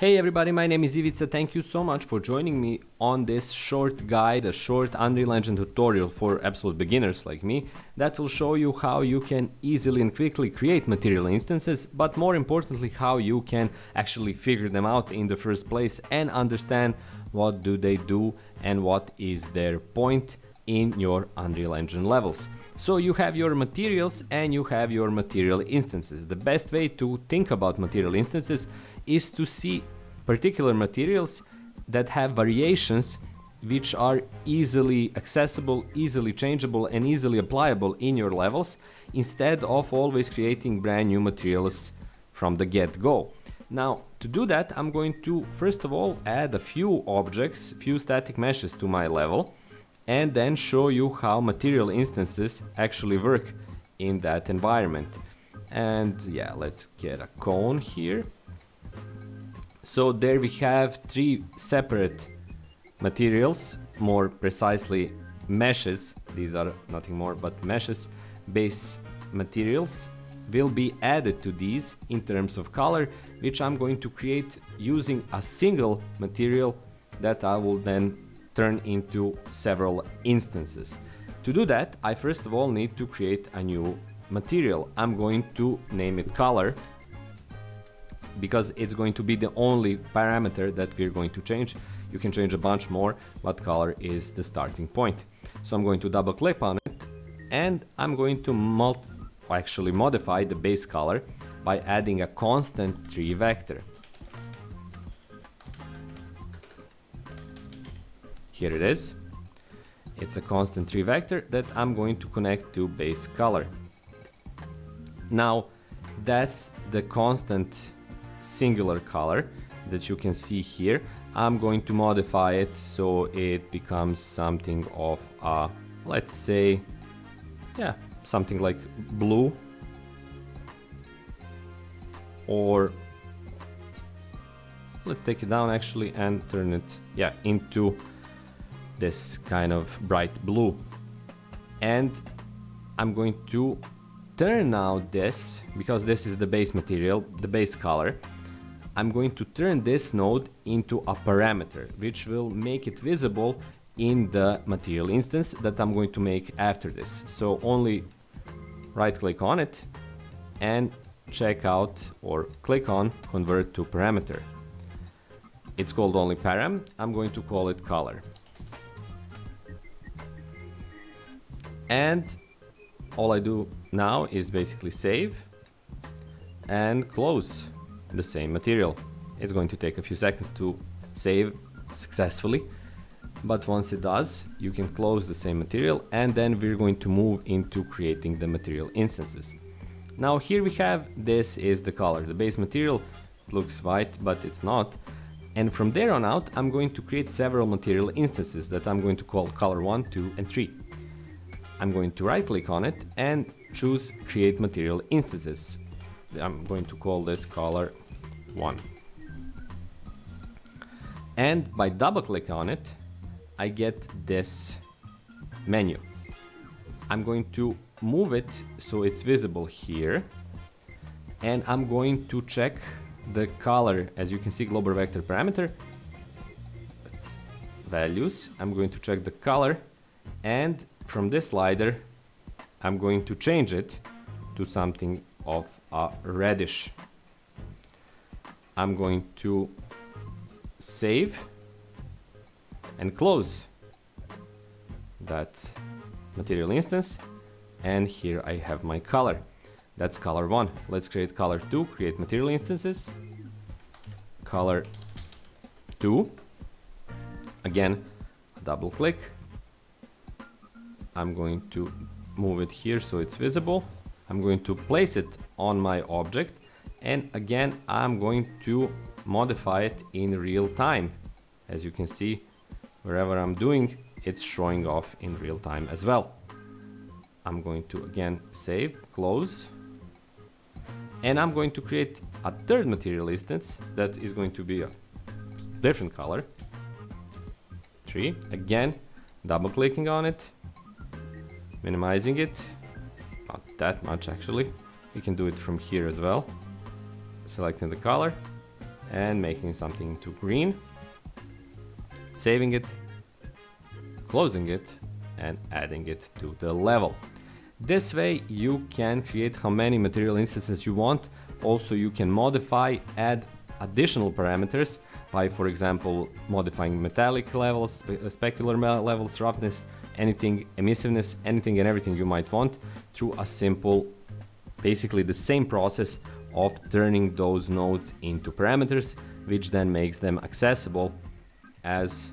Hey everybody, my name is Ivica. Thank you so much for joining me on this short guide, a short Unreal Engine tutorial for absolute beginners like me that will show you how you can easily and quickly create material instances, but more importantly how you can actually figure them out in the first place and understand what do they do and what is their point in your Unreal Engine levels. So you have your materials and you have your material instances. The best way to think about material instances is to see particular materials that have variations which are easily accessible, easily changeable and easily applicable in your levels, instead of always creating brand new materials from the get-go. Now, to do that, I'm going to first of all add a few objects, few static meshes to my level, and then show you how material instances actually work in that environment. And yeah, let's get a cone here. So there we have three separate materials, more precisely meshes. These are nothing more but meshes. Base materials will be added to these in terms of color, which I'm going to create using a single material that I will then turn into several instances. To do that, I first of all need to create a new material. I'm going to name it color, because it's going to be the only parameter that we're going to change. You can change a bunch more, but color is the starting point. So I'm going to double click on it, and I'm going to modify the base color by adding a constant 3 vector. Here it is. It's a constant 3 vector that I'm going to connect to base color. Now, that's the constant singular color that you can see here. I'm going to modify it so it becomes something of a, let's say, yeah, something like blue, or let's take it down actually and turn it, yeah, into this kind of bright blue. And I'm going to turn now this, because this is the base material, the base color, I'm going to turn this node into a parameter, which will make it visible in the material instance that I'm going to make after this. So only right click on it and check out or click on convert to parameter. It's called only param. I'm going to call it color. And all I do now is basically save and close the same material. It's going to take a few seconds to save successfully, but once it does, you can close the same material, and then we're going to move into creating the material instances. Now here we have, this is the color. The base material looks white, but it's not. And from there on out, I'm going to create several material instances that I'm going to call color 1, 2, and 3. I'm going to right click on it and choose create material instances. I'm going to call this color 1. And by double click on it, I get this menu. I'm going to move it so it's visible here. And I'm going to check the color. As you can see, global vector parameter, that's values. I'm going to check the color, and from this slider, I'm going to change it to something of a reddish. I'm going to save and close that material instance, and here I have my color. That's color 1. Let's create color 2, create material instances. Color 2. Again, double click. I'm going to move it here so it's visible. I'm going to place it on my object, and again I'm going to modify it in real time. As you can see, wherever I'm doing, it's showing off in real time as well. I'm going to again save, close, and I'm going to create a third material instance that is going to be a different color. 3. Again, double clicking on it, minimizing it, not that much actually. We can do it from here as well. Selecting the color, and making something into green, saving it, closing it, and adding it to the level. This way you can create how many material instances you want. Also, you can modify, add additional parameters by, for example, modifying metallic levels, specular levels, roughness, anything, emissiveness, anything and everything you might want through a simple, basically the same process of turning those nodes into parameters, which then makes them accessible as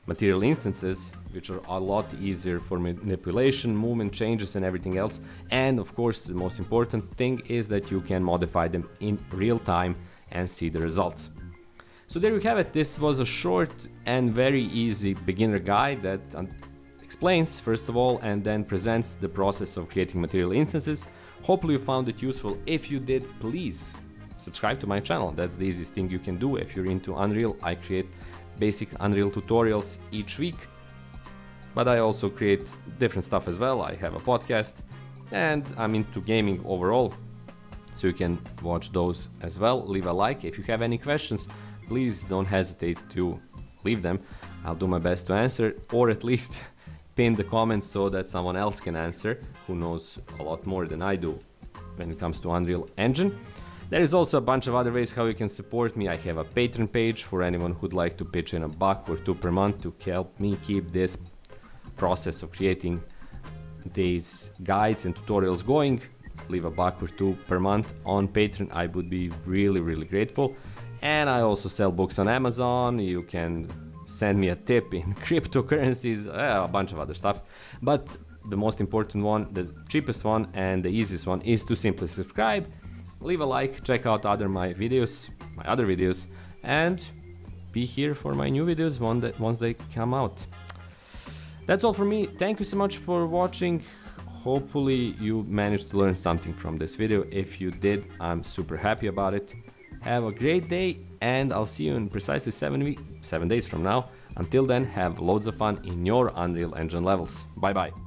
material instances, which are a lot easier for manipulation, movement, changes and everything else. And of course, the most important thing is that you can modify them in real time and see the results. So there you have it. This was a short and very easy beginner guide that explains first of all and then presents the process of creating material instances. Hopefully you found it useful. If you did, please subscribe to my channel. That's the easiest thing you can do if you're into Unreal. I create basic Unreal tutorials each week, but I also create different stuff as well. I have a podcast and I'm into gaming overall, so you can watch those as well. Leave a like. If you have any questions, please don't hesitate to leave them. I'll do my best to answer, or at least pin the comments so that someone else can answer who knows a lot more than I do when it comes to Unreal Engine. There is also a bunch of other ways how you can support me. I have a Patreon page for anyone who'd like to pitch in $1 or $2 per month to help me keep this process of creating these guides and tutorials going. Leave $1 or $2 per month on Patreon. I would be really grateful. And I also sell books on Amazon. You can send me a tip in cryptocurrencies, a bunch of other stuff. But the most important one, the cheapest one and the easiest one is to simply subscribe, leave a like, check out my other videos, and be here for my new videos once they come out. That's all for me. Thank you so much for watching. Hopefully you managed to learn something from this video. If you did, I'm super happy about it. Have a great day, and I'll see you in precisely 7 days from now. Until then, have loads of fun in your Unreal Engine levels. Bye bye.